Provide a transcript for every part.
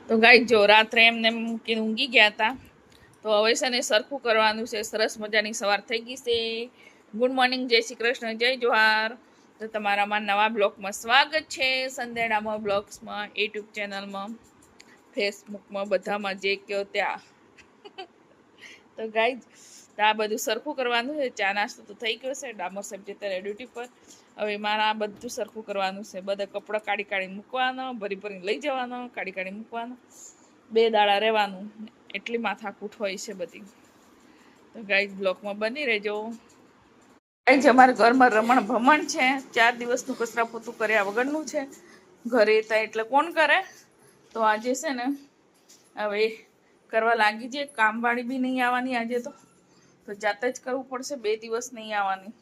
તો ગાઈ જો રાત્રે એમને મૂકીને ઊંઘી ગયા હતા. તો હવે છે ને સરખું કરવાનું છે. સરસ મજાની સવાર થઈ ગઈ છે. ગુડ મોર્નિંગ, જય શ્રી કૃષ્ણ, જય જોહાર. તો તમારામાં નવા બ્લોગમાં સ્વાગત છે. સંદેડામાં બ્લોગ્સમાં, યુટ્યુબ ચેનલમાં, ફેસબુકમાં, બધામાં જે કહો ત્યાં. તો ગાઈ આ બધું સરખું કરવાનું છે. ચા નાસ્તો તો થઈ ગયો છે. ડામર સાહેબ જતા રહે ડ્યુટી પર. હવે મારે આ બધું સરખું કરવાનું છે. બધા કપડાં કાઢી કાઢી મૂકવાનો, ભરી ભરીને લઈ જવાનો, કાઢી કાઢી મૂકવાનો. 2 દાડા રહેવાનું. એટલી માથાકૂટ હોય છે બધી. તો ગાઈ બ્લોકમાં બની રહેજો. ગાઈ અમારા ઘરમાં રમણ ભમણ છે. 4 દિવસનું કચરા પોતું કર્યા વગરનું છે. ઘરે હતા એટલે કોણ કરે? તો આજે છે ને હવે કરવા લાગી છે. કામવાળી બી નહીં આવવાની આજે તો જાતે જ કરવું પડશે. 2 દિવસ નહીં આવવાની.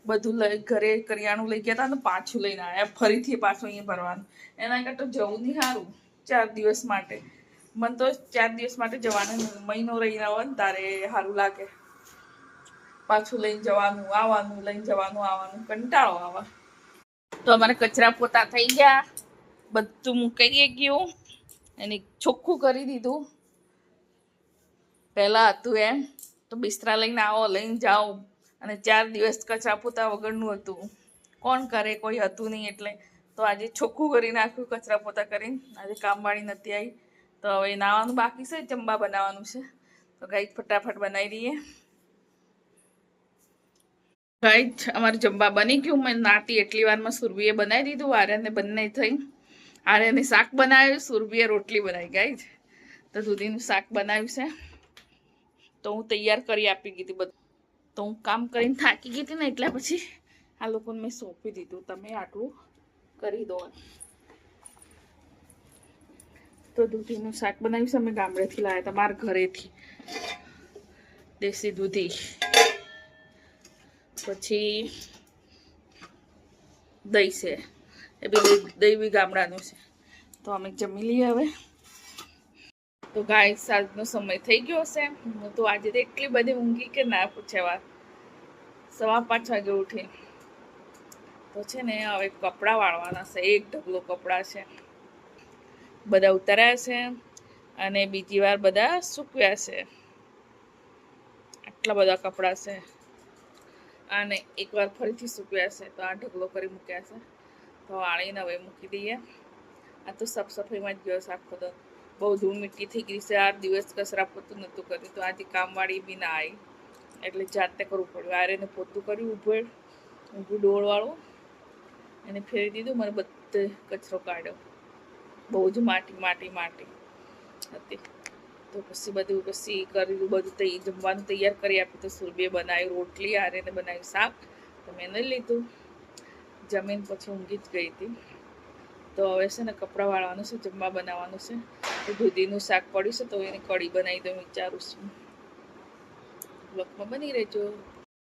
બધું લઈ ઘરે કરિયાણું લઈ ગયા હતા ને પાછું લઈને આવ્યા. ફરીથી પાછું અહીંયા ભરવાનું. એના કરતાં જવું નહીં સારું 4 દિવસ માટે. મને તો 4 દિવસ માટે જવાનું, મહિનો રહીને આવે ને તારે સારું લાગે. પાછું લઈને જવાનું આવવાનું, લઈને જવાનું આવવાનું, કંટાળો આવે. તો અમારે કચરા પોતા થઈ ગયા, બધું મુકાઈ ગયું અને ચોખ્ખું કરી દીધું. પહેલા હતું એમ તો બિસ્તરા લઈને આવો, લઈને જાઓ, અને 4 દિવસ કચરા પોતા વગરનું હતું. કોણ કરે? કોઈ હતું નહીં. એટલે તો આજે ચોખ્ખું કરી નાખ્યું કચરા પોતા કરીને. આજે કામવાળી નથી આવી. તો હવે નાવાનું બાકી છે, જમવા બનાવવાનું છે. તો ગાઈ ફટાફટ બનાવી દઈએ. ગાઈ અમારે જમવા બની ગયું. મેં નાતી એટલી વારમાં સુરભીએ બનાવી દીધું. આર્યને બંને થઈ. આર્યને શાક બનાવ્યું, સુરભીએ રોટલી બનાવી. ગાઈ તો દૂધીનું શાક બનાવ્યું છે. તો હું તૈયાર કરી આપી ગઈ હતી બધું. તો હું કામ કરીને થાકી ગઈ હતી ને એટલે પછી આ લોકોને મેં સોંપી દીધું, તમે આટલું કરી દો. તો દૂધીનું શાક બનાવ્યું છે. અમે ગામડેથી લાવ્યા હતા, મારા ઘરેથી દેશી દૂધી. પછી દહીં છે, એ બી દહીં બી ગામડાનું છે. તો અમે જમી લઈએ હવે. તો ગાય સાંજનો સમય થઈ ગયો છે. હું તો આજે તો એટલી બધી ઊંઘી કે ના પૂછે વાત. 5:15 વાગે ઉઠી. તો છે ને હવે કપડાં વાળવાના છે. એક ઢગલો કપડાં છે, બધા ઉતાર્યા છે અને બીજી વાર બધા સૂકવ્યા છે. આટલા બધા કપડાં છે અને એકવાર ફરીથી સૂકવ્યા છે. તો આ ઢગલો કરી મૂક્યા છે. તો વાળીને હવે મૂકી દઈએ. આ તો સાફ સફાઈમાં જ ગયો છે આખો તો. બહુ ધૂળ મીઠી થઈ ગઈ છે. 8 દિવસ કચરા પોતું નહોતું કર્યું. તો આજે કામવાળી બી ના આવી એટલે જાતે કરવું પડ્યું. આરેને પોતું કર્યું, ઊભું ડોળવાળું એને ફેરી દીધું. મને બધે કચરો કાઢ્યો. બહુ જ માટી હતી. તો પછી બધું કર્યું. બધું જમવાનું તૈયાર કરી આપ્યું. તો સુરભીએ બનાવી રોટલી, આરેને બનાવ્યું શાક. તો મેં નહીં લીધું. જમીન પછી ઊંઘી જ ગઈ હતી. તો હવે છે ને કપડાં વાળવાનું છે, જમવા બનાવવાનું છે. તો દૂધીનું શાક પડ્યું છે તો એની કઢી બનાવી દઉં વિચારું છું. બ્લોકમાં બની રહેજો.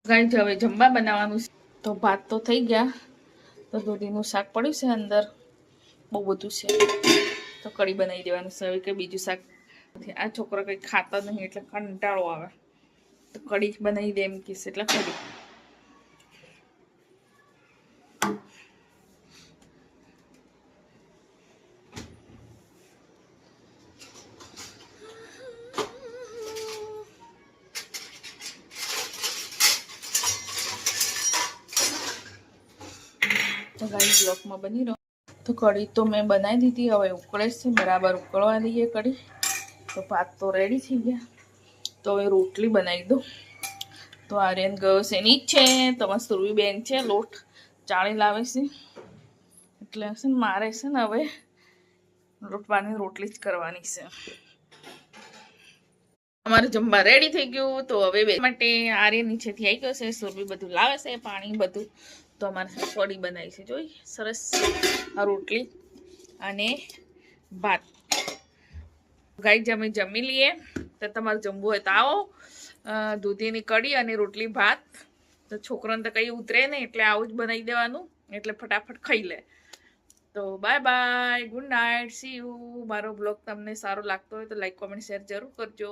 ગાઈ હવે જમવા બનાવવાનું છે. તો ભાત તો થઈ ગયા. તો દૂધીનું શાક પડ્યું છે અંદર, બહુ બધું છે. તો કઢી બનાવી દેવાનું છે. હવે કંઈ બીજું શાક નથી. આ છોકરા કંઈ ખાતા નહીં એટલે કંટાળો આવે. તો કઢી બનાવી દે એમ કહેશે એટલે કઢી. તો ગાઈ બ્લોકમાં બની રહ્યો. તો કઢી તો મેં બનાવી દીધી. હવે ઉકળે છે, બરાબર ઉકળવા દઈએ કઢી. તો ભાત તો રેડી થઈ ગયા. તો હવે રોટલી બનાવી દઉં. તો આર્યન ગયો છે એની જ છે. તમારી સુરવી બેન છે, લોટ ચાળી લાવે છે. એટલે છે ને મારે છે ને હવે લોટવાની રોટલી જ કરવાની છે. અમારે જમવા રેડી થઈ ગયું. તો હવે માટે આર્યન નીચેથી આવી ગયો છે. સુરભી બધું લાવે છે, પાણી બધું. તો અમારે કઢી બનાવી છે. જોઈ સરસ આ રોટલી અને ભાત. ગાઈ અમે જમી લઈએ. તો તમારે જમવું હોય તો આવો. દૂધીની કઢી અને રોટલી ભાત. તો છોકરાને તો કંઈ ઉતરે નહીં એટલે આવું જ બનાવી દેવાનું, એટલે ફટાફટ ખાઈ લે. તો bye bye, good night, C you. મારો બ્લોગ તમને સારો લાગતો હોય તો લાઈક, કોમેન્ટ, શેર જરૂર કરજો.